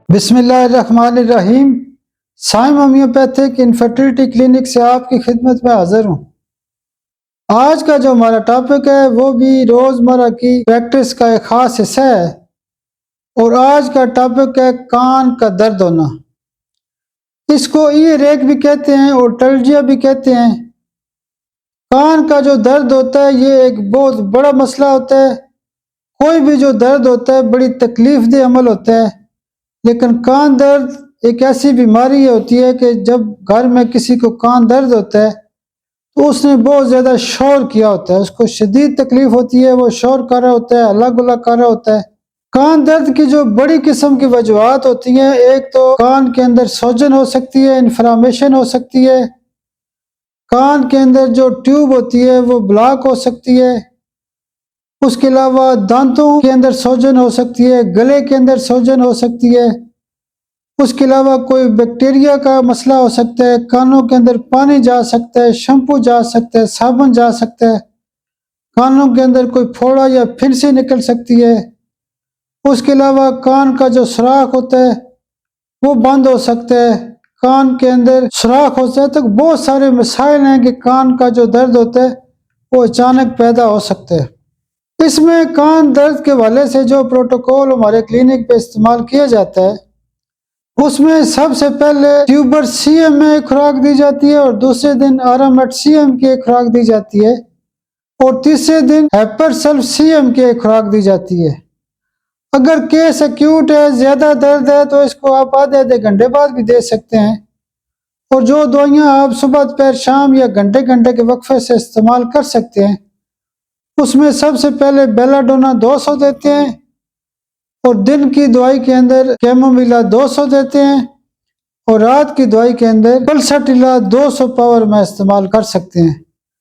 بسم اللہ الرحمن الرحیم۔ سائم ہومیوپیتھک انفرٹیلٹی کلینک سے آپ کی خدمت میں حاضر ہوں۔ آج کا جو ہمارا ٹاپک ہے وہ بھی روزمرہ کی پریکٹس کا ایک خاص حصہ ہے، اور آج کا ٹاپک ہے کان کا درد ہونا۔ اس کو ایئر ایک بھی کہتے ہیں اور ٹلجیا بھی کہتے ہیں۔ کان کا جو درد ہوتا ہے یہ ایک بہت بڑا مسئلہ ہوتا ہے۔ کوئی بھی جو درد ہوتا ہے بڑی تکلیف دہ عمل ہوتا ہے، لیکن کان درد ایک ایسی بیماری ہوتی ہے کہ جب گھر میں کسی کو کان درد ہوتا ہے تو اس نے بہت زیادہ شور کیا ہوتا ہے، اس کو شدید تکلیف ہوتی ہے، وہ شور کر رہا ہوتا ہے، ہلا گلا کر رہا ہوتا ہے۔ کان درد کی جو بڑی قسم کی وجوہات ہوتی ہیں، ایک تو کان کے اندر سوجن ہو سکتی ہے، انفلامیشن ہو سکتی ہے، کان کے اندر جو ٹیوب ہوتی ہے وہ بلاک ہو سکتی ہے، اس کے علاوہ دانتوں کے اندر سوجن ہو سکتی ہے، گلے کے اندر سوجن ہو سکتی ہے، اس کے علاوہ کوئی بیکٹیریا کا مسئلہ ہو سکتا ہے، کانوں کے اندر پانی جا سکتا ہے، شیمپو جا سکتا ہے، صابن جا سکتا ہے، کانوں کے اندر کوئی پھوڑا یا پھنسی نکل سکتی ہے، اس کے علاوہ کان کا جو سوراخ ہوتا ہے وہ بند ہو سکتا ہے، کان کے اندر سوراخ ہو سکتا ہے۔ تو بہت سارے مسائل ہیں کہ کان کا جو درد ہوتا ہے وہ اچانک پیدا ہو سکتا ہے۔ اس میں کان درد کے حوالے سے جو پروٹوکول ہمارے کلینک پہ استعمال کیا جاتا ہے، اس میں سب سے پہلے ٹیوبر سی ایم میں خوراک دی جاتی ہے، اور دوسرے دن آرامٹ سی ایم کی ایک خوراک دی جاتی ہے، اور تیسرے دن ہیپر سلف سی ایم کی ایک خوراک دی جاتی ہے۔ اگر کیس ایکیوٹ ہے، زیادہ درد ہے، تو اس کو آپ آدھے گھنٹے بعد بھی دے سکتے ہیں، اور جو دوائیاں آپ صبح دوپہر شام یا گھنٹے گھنٹے کے وقفے سے استعمال کر سکتے ہیں، اس میں سب سے پہلے بیلاڈونا 200 دیتے ہیں، اور دن کی دوائی کے اندر کیمومیلا 200 دیتے ہیں، اور رات کی دوائی کے اندر پلساٹیلا 200 پاور میں استعمال کر سکتے ہیں۔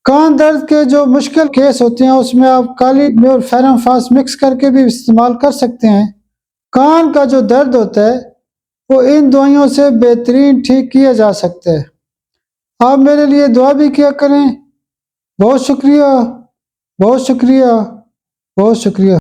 کان درد کے جو مشکل کیس ہوتے ہیں اس میں آپ کالی اور فیرم فاس مکس کر کے بھی استعمال کر سکتے ہیں۔ کان کا جو درد ہوتا ہے وہ ان دوائیوں سے بہترین ٹھیک کیا جا سکتا ہے۔ آپ میرے لیے دعا بھی کیا کریں۔ بہت شکریہ، بہت شکریہ، بہت شکریہ۔